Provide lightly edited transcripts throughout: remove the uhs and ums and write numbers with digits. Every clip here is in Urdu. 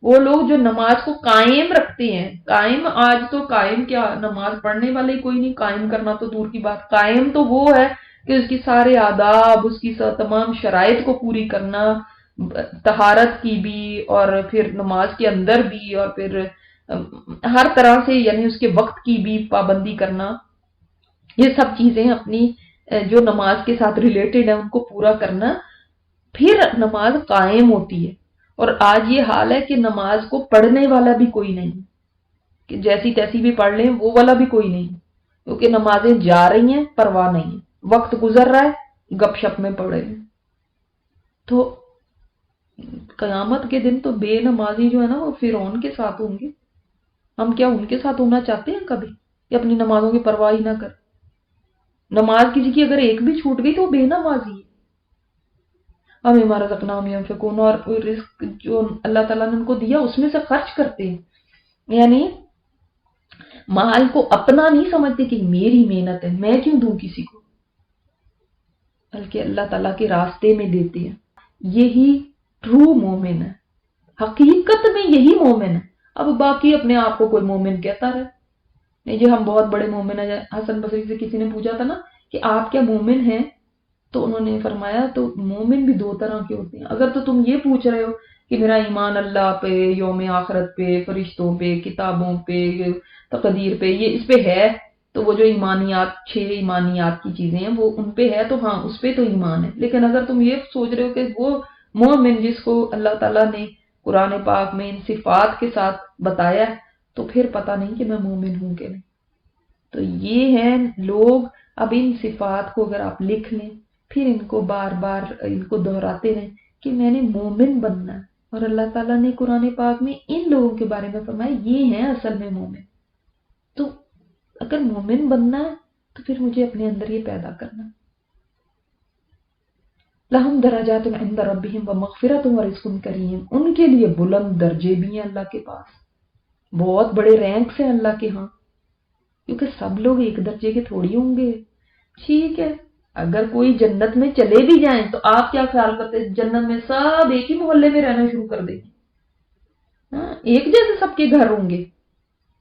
وہ لوگ جو نماز کو قائم رکھتے ہیں، قائم، آج تو قائم کیا، نماز پڑھنے والے ہی کوئی نہیں، قائم کرنا تو دور کی بات، قائم تو وہ ہے کہ اس کی سارے آداب، اس کی تمام شرائط کو پوری کرنا، طہارت کی بھی، اور پھر نماز کے اندر بھی، اور پھر ہر طرح سے، یعنی اس کے وقت کی بھی پابندی کرنا، یہ سب چیزیں اپنی جو نماز کے ساتھ ریلیٹڈ ہے ان کو پورا کرنا، پھر نماز قائم ہوتی ہے۔ اور آج یہ حال ہے کہ نماز کو پڑھنے والا بھی کوئی نہیں، کہ جیسی تیسی بھی پڑھ لیں وہ والا بھی کوئی نہیں، کیونکہ نمازیں جا رہی ہیں، پرواہ نہیں ہے، وقت گزر رہا ہے، گپ شپ میں پڑے ہیں۔ تو قیامت کے دن تو بے نمازی جو ہے نا وہ فرعون کے ساتھ ہوں گے۔ ہم کیا ان کے ساتھ ہونا چاہتے ہیں کبھی، کہ اپنی نمازوں کی پرواہ ہی نہ کر؟ نماز کسی کی اگر ایک بھی چھوٹ گئی تو وہ بے نمازی ہے۔ ہم ہمارا رزقناہم ینفقون، اور رزق جو اللہ تعالیٰ نے ان کو دیا اس میں سے خرچ کرتے ہیں، یعنی مال کو اپنا نہیں سمجھتے کہ میری محنت ہے، میں کیوں دوں کسی کو، بلکہ اللہ تعالیٰ کے راستے میں دیتے ہیں۔ یہی ٹرو مومن ہے، حقیقت میں یہی مومن ہے۔ اب باقی اپنے آپ کو کوئی مومن کہتا رہے، نہیں جی ہم بہت بڑے مومن ہیں۔ حسن بصری سے کسی نے پوچھا تھا نا کہ آپ کیا مومن ہیں، تو انہوں نے فرمایا تو مومن بھی دو طرح کے ہوتے ہیں، اگر تو تم یہ پوچھ رہے ہو کہ میرا ایمان اللہ پہ، یوم آخرت پہ، فرشتوں پہ، کتابوں پہ، تقدیر پہ، یہ اس پہ ہے، تو وہ جو ایمانیات، 6 ایمانیات کی چیزیں ہیں وہ ان پہ ہے، تو ہاں اس پہ تو ایمان ہے۔ لیکن اگر تم یہ سوچ رہے ہو کہ وہ مومن جس کو اللہ تعالیٰ نے قرآن پاک میں ان صفات کے ساتھ بتایا ہے، تو پھر پتہ نہیں کہ میں مومن ہوں کہ نہیں۔ تو یہ ہیں لوگ، اب ان صفات کو اگر آپ لکھ لیں، پھر ان کو بار بار ان کو دہراتے رہیں کہ میں نے مومن بننا ہے، اور اللہ تعالیٰ نے قرآن پاک میں ان لوگوں کے بارے میں فرمایا یہ ہیں اصل میں مومن۔ تو اگر مومن بننا ہے تو پھر مجھے اپنے اندر یہ پیدا کرنا۔ لہم درجات عند ربہم ومغفرۃ ورزق کریم، ان کے لیے بلند درجے بھی ہیں اللہ کے پاس، بہت بڑے رینکس ہیں اللہ کے ہاں، کیونکہ سب لوگ ایک درجے کے تھوڑی ہوں گے۔ ٹھیک ہے، اگر کوئی جنت میں چلے بھی جائیں تو آپ کیا خیال کرتے ہیں جنت میں سب ایک ہی محلے میں رہنا شروع کر دیں گے؟ ہاں، ایک جیسے سب کے گھر ہوں گے،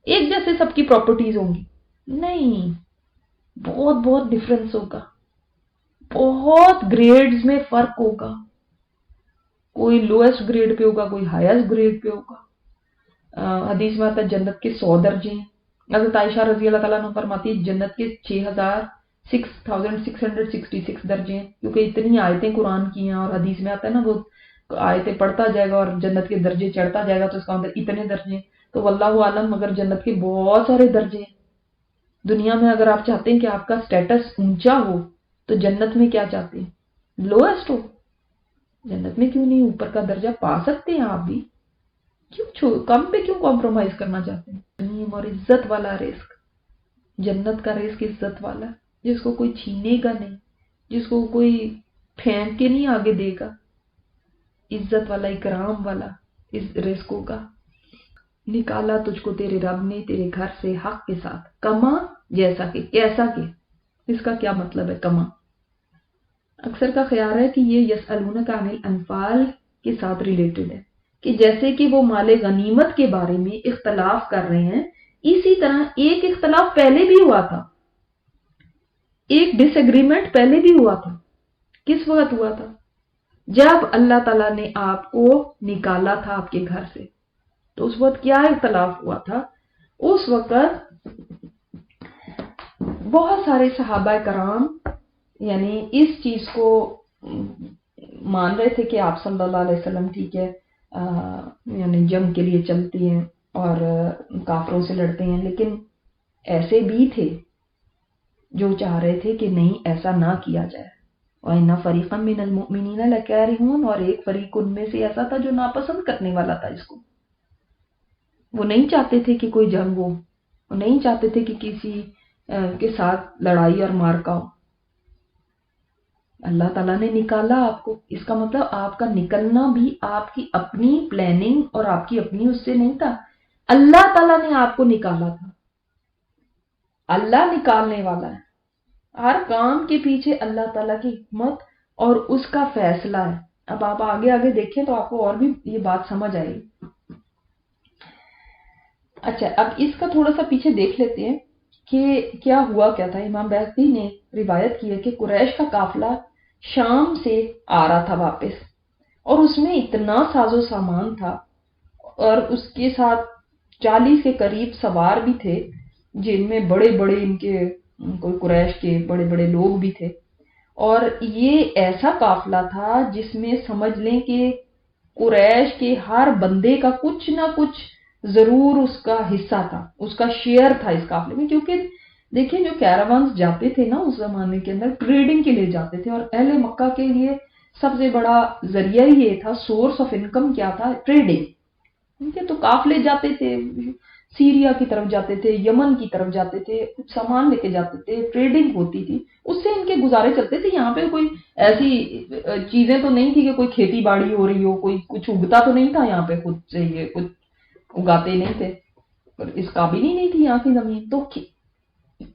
ایک جیسے سب کی پراپرٹیز ہوں گی؟ نہیں، بہت بہت ڈفرنس ہوگا، بہت گریڈز میں فرق ہوگا، کوئی لوئسٹ گریڈ پہ ہوگا، کوئی ہائیسٹ گریڈ پہ ہوگا۔ حدیث میں آتا ہے جنت کے 100 درجے ہیں۔ حضرت عائشہ رضی اللہ تعالیٰ عنہ فرماتی ہے جنت کے 6666 درجے ہیں، کیونکہ اتنی آیتیں قرآن کی ہیں، اور حدیث میں آتا ہے نا وہ آیتیں پڑھتا جائے گا اور جنت کے درجے چڑھتا جائے گا، تو اس کا مطلب اتنے درجے ہیں۔ تو واللہ عالم، مگر جنت کے بہت سارے درجے ہیں۔ دنیا میں اگر آپ چاہتے ہیں کہ آپ کا سٹیٹس اونچا ہو تو جنت میں کیا چاہتے ہیں؟ لوئسٹ ہو۔ جنت میں کیوں نہیں اوپر کا درجہ پا سکتے ہیں آپ بھی؟ کیوں کم پہ کیوں کمپرومائز کرنا چاہتے ہیں؟ تعلیم اور عزت والا رزق، جنت کا رزق عزت والا، جس کو کوئی چھینے گا نہیں، جس کو کوئی پھینک کے نہیں آگے دے گا، عزت والا، اکرام والا اس رزق ہوگا۔ نکالا تجھ کو تیرے رب نے تیرے گھر سے حق کے ساتھ، کما جیسا کہ، کیسا کہ، اس کا کیا مطلب ہے کما؟ اکثر کا خیال ہے کہ یہ یسألونک عن الانفال کے ساتھ ریلیٹڈ ہے، کہ جیسے کہ وہ مال غنیمت کے بارے میں اختلاف کر رہے ہیں، اسی طرح ایک اختلاف پہلے بھی ہوا تھا، ایک ڈس ایگریمنٹ پہلے بھی ہوا تھا۔ کس وقت ہوا تھا؟ جب اللہ تعالیٰ نے آپ کو نکالا تھا آپ کے گھر سے، تو اس وقت کیا اختلاف ہوا تھا؟ اس وقت بہت سارے صحابہ کرام یعنی اس چیز کو مان رہے تھے کہ آپ صلی اللہ علیہ وسلم ٹھیک ہے یعنی جنگ کے لیے چلتے ہیں اور کافروں سے لڑتے ہیں، لیکن ایسے بھی تھے جو چاہ رہے تھے کہ نہیں ایسا نہ کیا جائے، وَإِنَّ فَرِيقًا مِّنَ الْمُؤْمِنِينَ لَكَارِهُونَ، اور ایک فریق ان میں سے ایسا تھا جو ناپسند کرنے والا تھا اس کو، وہ نہیں چاہتے تھے کہ کوئی جنگ ہو، وہ نہیں چاہتے تھے کہ کسی کے ساتھ لڑائی اور مارکا ہو۔ اللہ تعالیٰ نے نکالا آپ کو، اس کا مطلب آپ کا نکلنا بھی آپ کی اپنی پلاننگ اور آپ کی اپنی اس سے نہیں تھا، اللہ تعالیٰ نے آپ کو نکالا تھا۔ اللہ نکالنے والا ہے، ہر کام کے پیچھے اللہ تعالیٰ کی حکمت اور اس کا فیصلہ ہے۔ اب آپ آگے آگے دیکھیں تو آپ کو اور بھی یہ بات سمجھ آئے گی۔ اچھا، اب اس کا تھوڑا سا پیچھے دیکھ لیتے ہیں کہ کیا ہوا کیا تھا۔ امام بہقی نے روایت کی ہے کہ قریش کا قافلہ شام سے آ رہا تھا واپس، اور اس میں اتنا ساز و سامان تھا، اور اس کے ساتھ 40 کے قریب سوار بھی تھے، جن میں بڑے بڑے ان کے کوئی قریش کے بڑے بڑے لوگ بھی تھے، اور یہ ایسا قافلہ تھا جس میں سمجھ لیں کہ قریش کے ہر بندے کا کچھ نہ کچھ ضرور اس کا حصہ تھا، اس کا شیئر تھا اس قافلے میں، کیونکہ دیکھیں جو کیراوانز جاتے تھے نا اس زمانے کے اندر ٹریڈنگ کے لیے جاتے تھے، اور اہل مکہ کے لیے سب سے بڑا ذریعہ یہ تھا، سورس آف انکم کیا تھا؟ ٹریڈنگ۔ ٹھیک ہے، تو قافلے جاتے تھے، سیریا کی طرف جاتے تھے، یمن کی طرف جاتے تھے، کچھ سامان لے کے جاتے تھے، ٹریڈنگ ہوتی تھی، اس سے ان کے گزارے چلتے تھے۔ یہاں پہ کوئی ایسی چیزیں تو نہیں تھی کہ کوئی کھیتی باڑی ہو رہی ہو، کوئی کچھ اگتا تو نہیں تھا یہاں پہ، خود سے یہ کچھ اگاتے نہیں تھے، اور اس قابل ہی نہیں تھی یہاں کی زمین۔ تو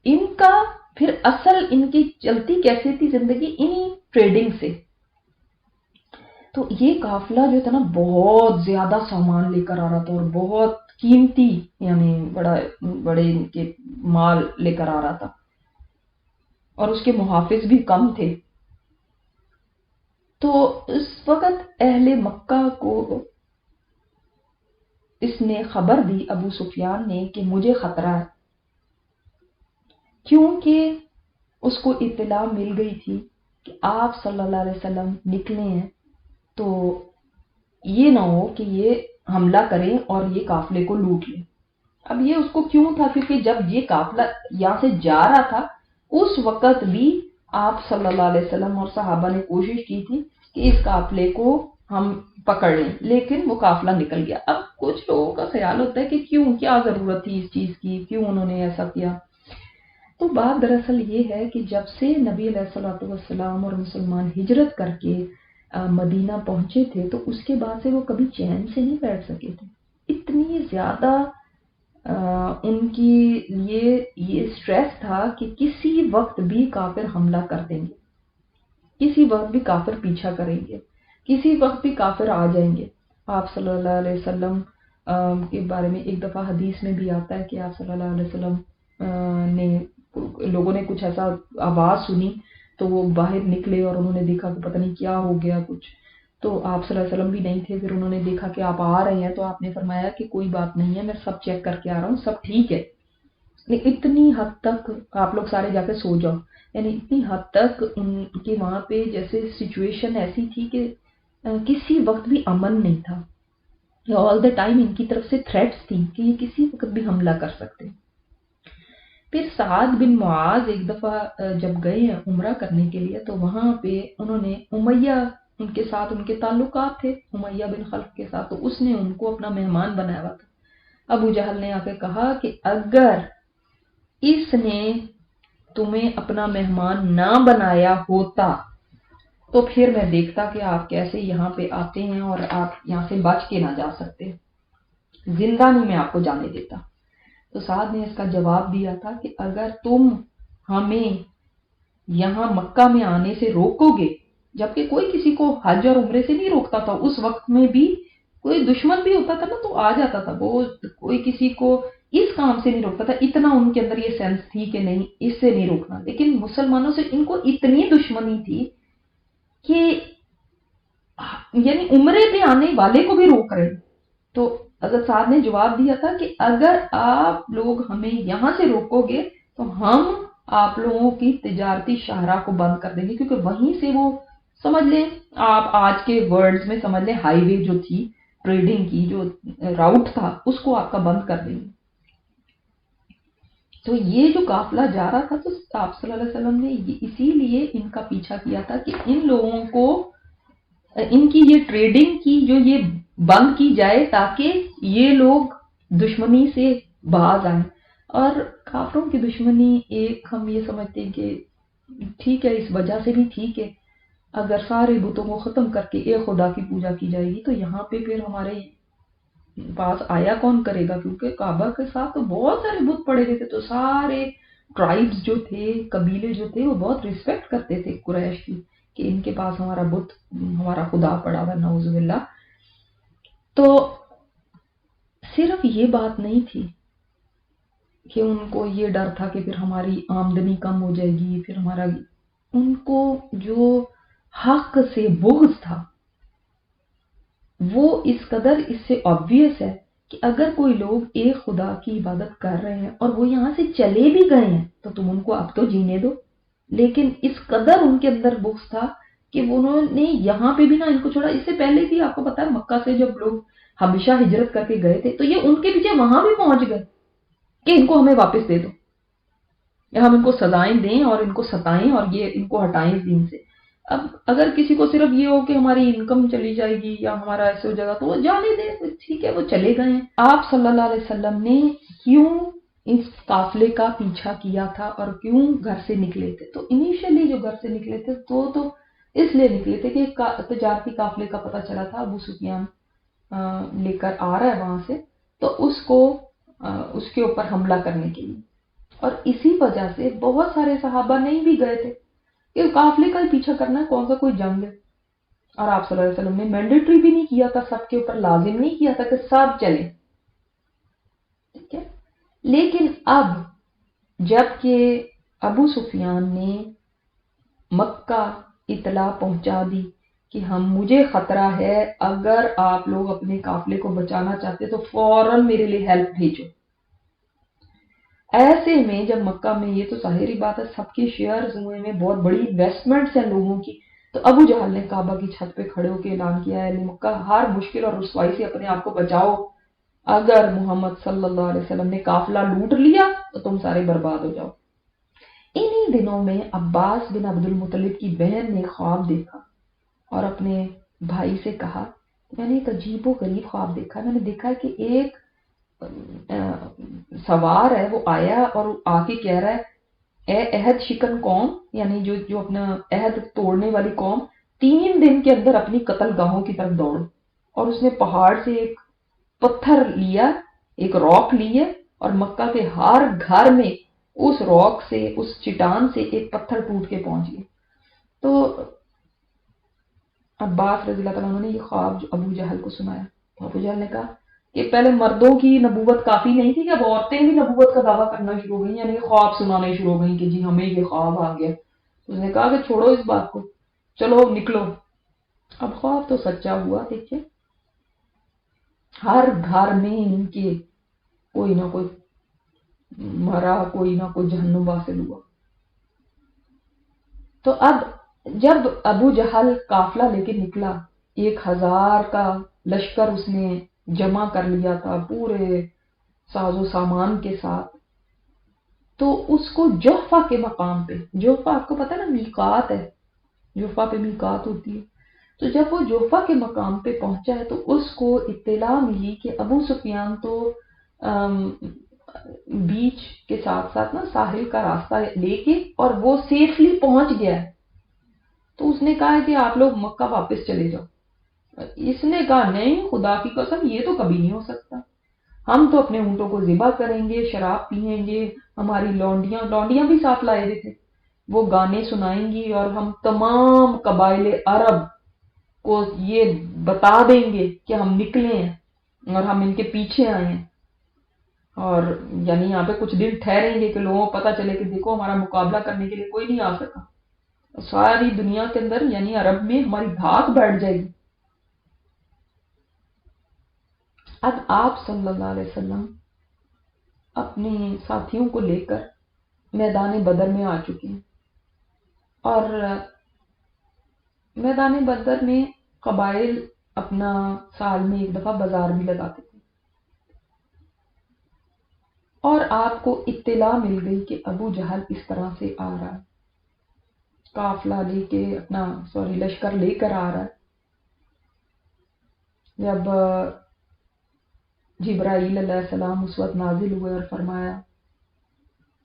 ان کا پھر اصل ان کی چلتی کیسے تھی زندگی؟ انہی ٹریڈنگ سے۔ تو یہ قافلہ جو تھا نا بہت زیادہ سامان لے کر آ رہا تھا، اور بہت قیمتی، یعنی بڑے ان کے مال لے کر آ رہا تھا، اور اس کے محافظ بھی کم تھے۔ تو اس وقت اہل مکہ کو اس نے خبر دی، ابو سفیان نے، کہ مجھے خطرہ ہے، کیونکہ اس کو اطلاع مل گئی تھی کہ آپ صلی اللہ علیہ وسلم نکلے ہیں، تو یہ نہ ہو کہ یہ حملہ کریں اور یہ قافلے کو لوٹ لیں۔ اب یہ اس کو کیوں تھا؟ کیونکہ جب یہ قافلہ یہاں سے جا رہا تھا اس وقت بھی آپ صلی اللہ علیہ وسلم اور صحابہ نے کوشش کی تھی کہ اس قافلے کو ہم پکڑ لیں، لیکن وہ قافلہ نکل گیا۔ اب کچھ لوگوں کا خیال ہوتا ہے کہ کیوں، کیا ضرورت تھی اس چیز کی، کیوں انہوں نے ایسا کیا؟ تو بات دراصل یہ ہے کہ جب سے نبی علیہ الصلوۃ والسلام اور مسلمان ہجرت کر کے مدینہ پہنچے تھے، تو اس کے بعد سے وہ کبھی چین سے نہیں بیٹھ سکے تھے۔ اتنی زیادہ ان کی یہ سٹریس تھا کہ کسی وقت بھی کافر حملہ کر دیں گے، کسی وقت بھی کافر پیچھا کریں گے، کسی وقت بھی کافر آ جائیں گے۔ آپ صلی اللہ علیہ وسلم کے بارے میں ایک دفعہ حدیث میں بھی آتا ہے کہ آپ صلی اللہ علیہ وسلم نے، لوگوں نے کچھ ایسا آواز سنی تو وہ باہر نکلے اور انہوں نے دیکھا کہ پتہ نہیں کیا ہو گیا کچھ، تو آپ صلی اللہ علیہ وسلم بھی نہیں تھے، پھر انہوں نے دیکھا کہ آپ آ رہے ہیں، تو آپ نے فرمایا کہ کوئی بات نہیں ہے، میں سب چیک کر کے آ رہا ہوں، سب ٹھیک ہے۔ اتنی حد تک آپ لوگ سارے جا کے سو جاؤ، یعنی اتنی حد تک ان کے وہاں پہ جیسے سچویشن ایسی تھی کہ کسی وقت بھی امن نہیں تھا، آل دا ٹائم ان کی طرف سے تھریٹس تھی کہ یہ کسی وقت بھی حملہ کر سکتے۔ پھر سعد بن معاذ ایک دفعہ جب گئے ہیں عمرہ کرنے کے لیے، تو وہاں پہ انہوں نے امیہ، ان کے ساتھ ان کے تعلقات تھے امیہ بن خلف کے ساتھ، تو اس نے ان کو اپنا مہمان بنایا ہوا تھا۔ ابو جہل نے آ کے کہا کہ اگر اس نے تمہیں اپنا مہمان نہ بنایا ہوتا تو پھر میں دیکھتا کہ آپ کیسے یہاں پہ آتے ہیں اور آپ یہاں سے بچ کے نہ جا سکتے، زندہ نہیں میں آپ کو جانے دیتا۔ تو سعد نے اس کا جواب دیا تھا کہ اگر تم ہمیں یہاں مکہ میں آنے سے روکو گے، جبکہ کوئی کسی کو حج اور عمرے سے نہیں روکتا تھا اس وقت میں بھی، کوئی دشمن بھی ہوتا تھا نا تو آ جاتا تھا، وہ کوئی کسی کو اس کام سے نہیں روکتا تھا، اتنا ان کے اندر یہ سینس تھی کہ نہیں اس سے نہیں روکنا۔ لیکن مسلمانوں سے ان کو اتنی دشمنی تھی کہ یعنی عمرے پہ آنے والے کو بھی روک رہے۔ تو حضرت سعد نے جواب دیا تھا کہ اگر آپ لوگ ہمیں یہاں سے روکو گے تو ہم آپ لوگوں کی تجارتی شاہراہ کو بند کر دیں گے، کیونکہ وہیں سے وہ سمجھ لیں، آپ آج کے ورڈز میں سمجھ لیں ہائی وے جو تھی ٹریڈنگ کی، جو راؤٹ تھا اس کو آپ کا بند کر دیں گے۔ تو یہ جو قافلہ جا رہا تھا تو آپ صلی اللہ علیہ وسلم نے اسی لیے ان کا پیچھا کیا تھا کہ ان لوگوں کو، ان کی یہ ٹریڈنگ کی جو یہ بند کی جائے تاکہ یہ لوگ دشمنی سے باز آئیں۔ اور کافروں کی دشمنی ایک ہم یہ سمجھتے ہیں کہ ٹھیک ہے، اس وجہ سے بھی ٹھیک ہے، اگر سارے بتوں کو ختم کر کے ایک خدا کی پوجا کی جائے گی تو یہاں پہ پھر ہمارے پاس آیا کون کرے گا، کیونکہ کعبہ کے ساتھ تو بہت سارے بت پڑے ہوئے تھے، تو سارے ٹرائبز جو تھے، قبیلے جو تھے، وہ بہت ریسپیکٹ کرتے تھے قریش کی کہ ان کے پاس ہمارا بت، ہمارا خدا پڑا ہوا، نعوذ باللہ۔ تو صرف یہ بات نہیں تھی، کہ ان کو یہ ڈر تھا کہ پھر ہماری آمدنی کم ہو جائے گی، پھر ہمارا، ان کو جو حق سے بغض تھا وہ اس قدر اس سے آبویس ہے کہ اگر کوئی لوگ ایک خدا کی عبادت کر رہے ہیں اور وہ یہاں سے چلے بھی گئے ہیں تو تم ان کو اب تو جینے دو، لیکن اس قدر ان کے اندر بغض تھا کہ انہوں نے یہاں پہ بھی نہ ان کو چھوڑا۔ اس سے پہلے بھی آپ کو پتا ہے مکہ سے جب لوگ حبشہ ہجرت کر کے گئے تھے تو یہ ان کے پیچھے وہاں بھی پہنچ گئے کہ ان کو ہمیں واپس دے دو، یا ہم ان کو سزائیں دیں اور ان کو ستائیں اور یہ ان کو ہٹائیں دین سے۔ اب اگر کسی کو صرف یہ ہو کہ ہماری انکم چلی جائے گی یا ہمارا ایسے ہو جائے گا تو وہ جانے دے، ٹھیک ہے، وہ چلے گئے ہیں۔ آپ صلی اللہ علیہ وسلم نے کیوں اس قافلے کا پیچھا کیا تھا اور کیوں گھر سے نکلے تھے؟ تو انیشلی جو گھر سے نکلے تھے تو اس لیے نکلے تھے کہ تجارتی قافلے کا پتہ چلا تھا ابو سفیان لے کر آ رہا ہے وہاں سے، تو اس کو اس کے اوپر حملہ کرنے کے لیے، اور اسی وجہ سے بہت سارے صحابہ نہیں بھی گئے تھے کہ قافلے کا ہی پیچھا کرنا ہے، کون سا کوئی جنگ ہے۔ اور آپ صلی اللہ علیہ وسلم نے مینڈیٹری بھی نہیں کیا تھا، سب کے اوپر لازم نہیں کیا تھا کہ سب چلیں، ٹھیک ہے۔ لیکن اب جب کہ ابو سفیان نے مکہ اطلاع پہنچا دی کہ مجھے خطرہ ہے، اگر آپ لوگ اپنے قافلے کو بچانا چاہتے تو فوراً میرے لیے ہیلپ بھیجو۔ ایسے میں جب مکہ میں، یہ تو ظاہری بات ہے، سب کے شیئرز ہوئے میں، بہت بڑی انویسٹمنٹس ہیں لوگوں کی، تو ابو جہل نے کعبہ کی چھت پہ کھڑے ہو کے اعلان کیا ہے مکہ ہر مشکل اور رسوائی سے اپنے آپ کو بچاؤ، اگر محمد صلی اللہ علیہ وسلم نے قافلہ لوٹ لیا تو تم سارے برباد ہو جاؤ۔ انہی دنوں میں عباس بن عبد المطلب کی بہن نے خواب دیکھا اور اپنے بھائی سے کہا، میں نے ایک عجیب و غریب خواب دیکھا، میں نے دیکھا کہ ایک سوار ہے، وہ آیا اور آ کے کہہ رہا ہے، اے عہد شکن قوم، یعنی جو اپنا عہد توڑنے والی قوم، 3 دن کے اندر اپنی قتل گاہوں کی طرف دوڑو۔ اور اس نے پہاڑ سے ایک پتھر لیا، ایک راک لی ہے، اور مکہ کے ہر گھر میں اس راک سے، اس چٹان سے ایک پتھر ٹوٹ کے پہنچ گیا۔ تو عباس رضی اللہ تعالیٰ عنہ نے یہ خواب جو ابو جہل کو سنایا، ابو جہل نے کہا کہ پہلے مردوں کی نبوت کافی نہیں تھی کہ اب عورتیں بھی نبوت کا دعویٰ کرنا شروع ہو گئی، یعنی خواب سنانے شروع ہو گئی کہ جی ہمیں یہ خواب آ گیا۔ اس نے کہا کہ چھوڑو اس بات کو، چلو اب نکلو۔ اب خواب تو سچا ہوا، دیکھیں ہر گھر میں ان کے کوئی نہ کوئی مرا، کوئی نہ کوئی جہنم حاصل ہوا۔ تو اب جب ابو جہل قافلہ لے کے نکلا، 1000 کا لشکر اس نے جمع کر لیا تھا پورے ساز و سامان کے ساتھ، تو اس کو جوفہ کے مقام پہ، جوفہ آپ کو پتا نا میقات ہے، جوفہ پہ میقات ہوتی ہے، تو جب وہ جوفہ کے مقام پہ پہنچا ہے تو اس کو اطلاع ملی کہ ابو سفیان تو بیچ کے ساتھ ساتھ نا ساحل کا راستہ لے کے اور وہ سیفلی پہنچ گیا ہے۔ تو اس نے کہا ہے کہ آپ لوگ مکہ واپس چلے جاؤ۔ اس نے کہا نہیں، خدا کی قسم یہ تو کبھی نہیں ہو سکتا، ہم تو اپنے اونٹوں کو ذبح کریں گے، شراب پیئیں گے، ہماری لونڈیاں بھی ساتھ لائے ہوئے تھے، وہ گانے سنائیں گی اور ہم تمام قبائل عرب کو یہ بتا دیں گے کہ ہم نکلے ہیں اور ہم ان کے پیچھے آئے ہیں، اور یعنی یہاں پہ کچھ دن ٹھہریں گے کہ لوگوں کو پتہ چلے کہ دیکھو ہمارا مقابلہ کرنے کے لیے کوئی نہیں آ سکا، ساری دنیا کے اندر یعنی عرب میں ہماری دھاک بیٹھ جائے گی۔ اب آپ صلی اللہ علیہ وسلم اپنے ساتھیوں کو لے کر میدان بدر میں آ چکے ہیں، اور میدان بدر میں قبائل اپنا سال میں ایک دفعہ بازار بھی لگاتے تھے، اور آپ کو اطلاع مل گئی کہ ابو جہل اس طرح سے آ رہا ہے، قافلہ لے کے اپنا لشکر لے کر آ رہا ہے۔ جب جبرائیل علیہ السلام اس وقت نازل ہوئے اور فرمایا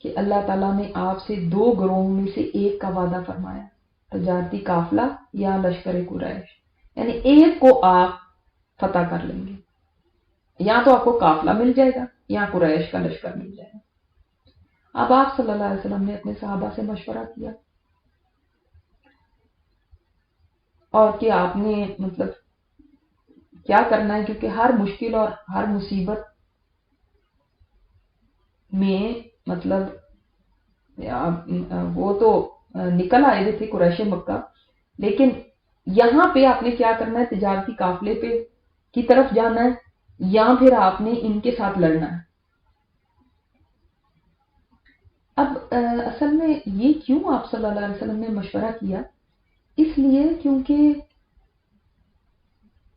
کہ اللہ تعالیٰ نے آپ سے 2 گروہوں میں سے ایک کا وعدہ فرمایا، تجارتی قافلہ یا لشکر قریش، یعنی ایک کو آپ فتح کر لیں گے، یا تو آپ کو قافلہ مل جائے گا یا قریش کا لشکر مل جائے گا۔ اب آپ صلی اللہ علیہ وسلم نے اپنے صحابہ سے مشورہ کیا اور کہ آپ نے مطلب کیا کرنا ہے، کیونکہ ہر مشکل اور ہر مصیبت میں مطلب وہ تو نکل آئے ہوئے تھے قریش مکہ، لیکن یہاں پہ آپ نے کیا کرنا ہے، تجارتی قافلے پہ کی طرف جانا ہے یا پھر آپ نے ان کے ساتھ لڑنا ہے۔ اب اصل میں یہ کیوں آپ صلی اللہ علیہ وسلم نے مشورہ کیا، اس لیے کیونکہ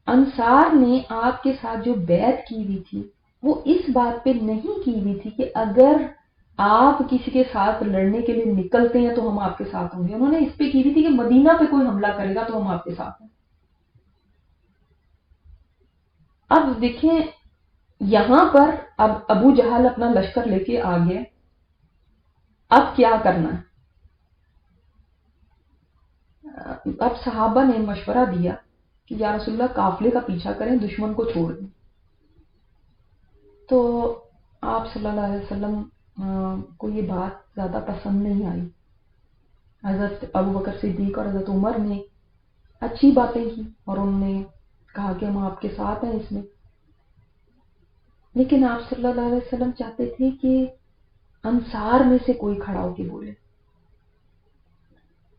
انصار نے آپ کے ساتھ جو بیعت کی ہوئی تھی وہ اس بات پہ نہیں کی ہوئی تھی کہ اگر آپ کسی کے ساتھ لڑنے کے لیے نکلتے ہیں تو ہم آپ کے ساتھ ہوں گے، انہوں نے اس پہ کی ہوئی تھی کہ مدینہ پہ کوئی حملہ کرے گا تو ہم آپ کے ساتھ ہیں۔ اب دیکھیں یہاں پر اب ابو جہل اپنا لشکر لے کے آ گیا، اب کیا کرنا ہے؟ اب صحابہ نے مشورہ دیا کہ یا رسول اللہ قافلے کا پیچھا کریں، دشمن کو چھوڑ دیں۔ تو آپ صلی اللہ علیہ وسلم کو یہ بات زیادہ پسند نہیں آئی۔ حضرت ابو بکر صدیق اور حضرت عمر نے اچھی باتیں کی اور انہوں نے کہا کہ ہم آپ کے ساتھ ہیں اس میں، لیکن آپ صلی اللہ علیہ وسلم چاہتے تھے کہ انصار میں سے کوئی کھڑا ہو کے بولے۔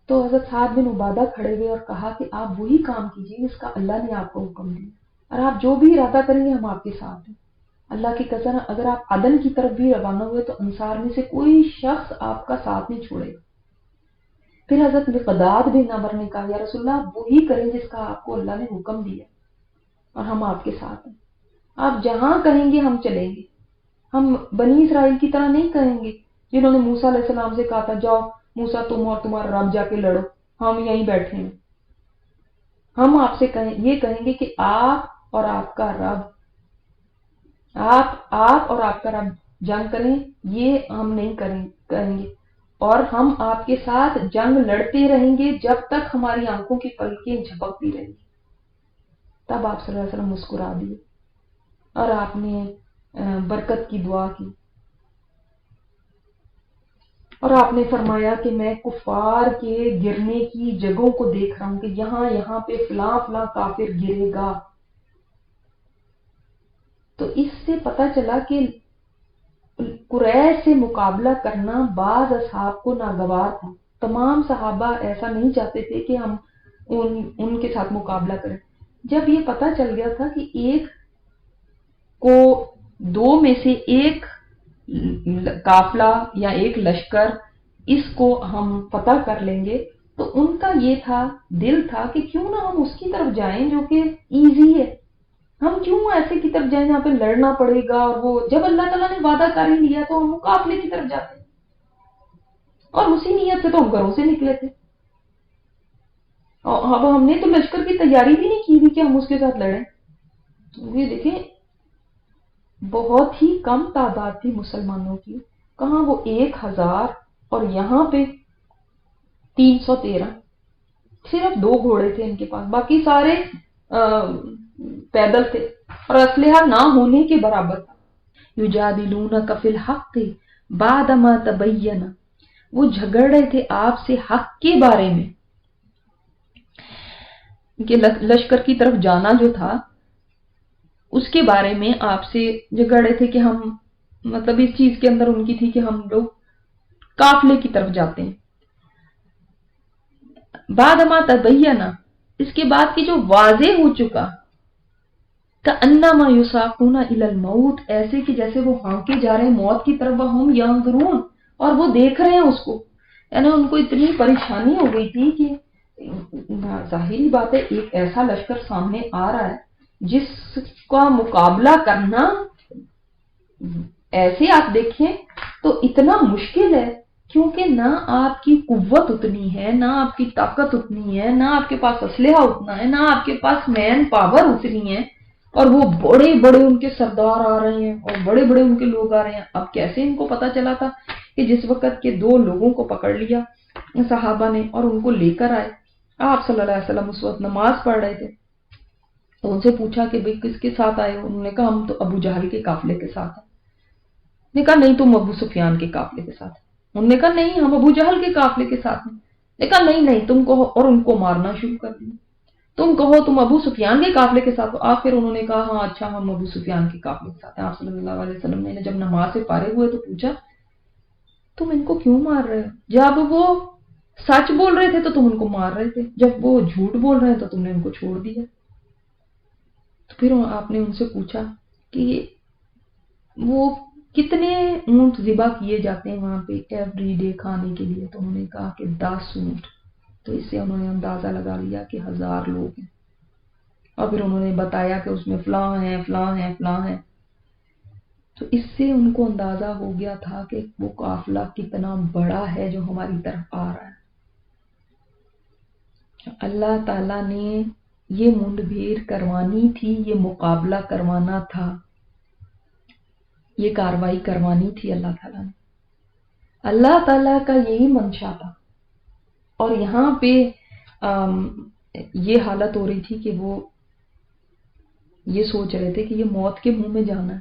تو حضرت سعد بن عبادہ کھڑے ہوئے اور کہا کہ آپ وہی کام کیجیے جس کا اللہ نے آپ کو حکم دیا، اور آپ جو بھی ارادہ کریں گے ہم آپ کے ساتھ ہیں۔ اللہ کی قسم اگر آپ عدن کی طرف بھی روانہ ہوئے تو انصار میں سے کوئی شخص آپ کا ساتھ نہیں چھوڑے گا۔ پھر حضرت مقداد بن عمر نے کہا یا رسول اللہ آپ وہی کریں جس کا آپ کو اللہ نے حکم دیا اور ہم آپ کے ساتھ ہیں، آپ جہاں کہیں گے ہم چلیں گے، ہم بنی اسرائیل کی طرح نہیں کہیں گے جنہوں نے موسیٰ علیہ السلام سے کہا تھا جاؤ موسیٰ تم اور تمہارا رب جا کے لڑو، ہم یہیں بیٹھے ہیں۔ ہم آپ سے یہ کہیں گے کہ آپ اور آپ کا رب جنگ کریں، یہ ہم نہیں کہیں گے، اور ہم آپ کے ساتھ جنگ لڑتے رہیں گے جب تک ہماری آنکھوں کی پلکیں جھپکتی رہیں گی۔ تب آپ صلی اللہ علیہ وسلم مسکرا دیے اور آپ نے برکت کی دعا کی اور آپ نے فرمایا کہ میں کفار کے گرنے کی جگہوں کو دیکھ رہا ہوں کہ یہاں یہاں پہ فلاں فلاں کافر گرے گا۔ تو اس سے پتہ چلا کہ قریش سے مقابلہ کرنا بعض اصحاب کو ناگوار تھا، تمام صحابہ ایسا نہیں چاہتے تھے کہ ہم ان کے ساتھ مقابلہ کریں۔ جب یہ پتہ چل گیا تھا کہ ایک کو دو میں سے ایک قافلہ یا ایک لشکر اس کو ہم فتح کر لیں گے، تو ان کا یہ دل تھا کہ کیوں نہ ہم اس کی طرف جائیں جو کہ ایزی ہے، ہم کیوں ایسے کی طرف جائیں جہاں پہ لڑنا پڑے گا، اور وہ جب اللہ تعالیٰ نے وعدہ کر ہی لیا تو ہم مقابلے کی طرف جاتے ہیں، اور اسی نیت سے تو ہم گھروں سے نکلے تھے، اور اب ہم نے تو لشکر کی تیاری بھی نہیں کی تھی کہ ہم اس کے ساتھ لڑیں۔ یہ دیکھیں بہت ہی کم تعداد تھی مسلمانوں کی، کہاں وہ 1000 اور یہاں پہ 313، صرف 2 گھوڑے تھے ان کے پاس، باقی سارے پیدل تھے اور اسلحہ نہ ہونے کے برابر تھا۔ یجادلونک فی الحق بعد ما تبین، وہ جھگڑ رہے تھے آپ سے حق کے بارے میں کہ لشکر کی طرف جانا جو تھا اس کے بارے میں آپ سے جھگڑ رہے تھے کہ ہم مطلب اس چیز کے اندر ان کی تھی کہ ہم لوگ قافلے کی طرف جاتے ہیں۔ بعد ما تبین، اس کے بعد کی جو واضح ہو چکا، کأنما یساقون الی الموت، ایسے کہ جیسے وہ ہانکے جا رہے ہیں موت کی طرف، وہم ینظرون، اور وہ دیکھ رہے ہیں اس کو، یعنی ان کو اتنی پریشانی ہو گئی تھی کہ ظاہری بات ہے ایک ایسا لشکر سامنے آ رہا ہے جس کا مقابلہ کرنا ایسے آپ دیکھیں تو اتنا مشکل ہے، کیونکہ نہ آپ کی قوت اتنی ہے، نہ آپ کی طاقت اتنی ہے، نہ آپ کے پاس اسلحہ اتنا ہے، نہ آپ کے پاس مین پاور اتنی ہے، اور وہ بڑے بڑے ان کے سردار آ رہے ہیں اور بڑے بڑے ان کے لوگ آ رہے ہیں۔ اب کیسے ان کو پتا چلا تھا کہ جس وقت کے 2 لوگوں کو پکڑ لیا صحابہ نے اور ان کو لے کر آئے، آپ صلی اللہ علیہ وسلم اس وقت نماز پڑھ رہے تھے، تو ان سے پوچھا کہ بھئی کس کے ساتھ آئے ہو؟ انہوں نے کہا ہم تو ابو جہل کے قافلے کے ساتھ ہیں۔ نے کہا نہیں تم ابو سفیان کے قافلے کے ساتھ ہیں۔ انہوں نے کہا نہیں ہم ابو جہل کے قافلے کے ساتھ ہیں۔ نے کہا نہیں تم کو، اور ان کو مارنا شروع کر دیا۔ تم کہو تم ابو سفیان کے قافلے کے ساتھ ہو۔ پھر انہوں نے کہا ہاں اچھا ہم ابو سفیان کے قافلے کے ساتھ ہیں۔ آپ صلی اللہ علیہ وسلم نے جب نماز سے فارغ ہوئے تو پوچھا تم ان کو کیوں مار رہے ہو؟ جب وہ سچ بول رہے تھے تو تم ان کو مار رہے تھے، جب وہ جھوٹ بول رہے ہیں تو تم نے ان کو چھوڑ دیا۔ تو پھر آپ نے ان سے پوچھا کہ وہ کتنے اونٹ ذبح کیے جاتے ہیں وہاں پہ ایوری ڈے کھانے کے لیے؟ تو انہوں نے کہا کہ 10 اونٹ۔ تو اس سے انہوں نے اندازہ لگا لیا کہ 1000 لوگ ہیں، اور پھر انہوں نے بتایا کہ اس میں فلاں ہیں فلاں ہیں فلاں ہیں۔ تو اس سے ان کو اندازہ ہو گیا تھا کہ وہ قافلہ کتنا بڑا ہے جو ہماری طرف آ رہا ہے۔ اللہ تعالیٰ نے یہ منڈ بھیر کروانی تھی، یہ مقابلہ کروانا تھا، یہ کاروائی کروانی تھی اللہ تعالیٰ نے۔ اللہ تعالیٰ کا یہی منشا تھا، اور یہاں پہ یہ حالت ہو رہی تھی کہ وہ یہ سوچ رہے تھے کہ یہ موت کے منہ میں جانا ہے،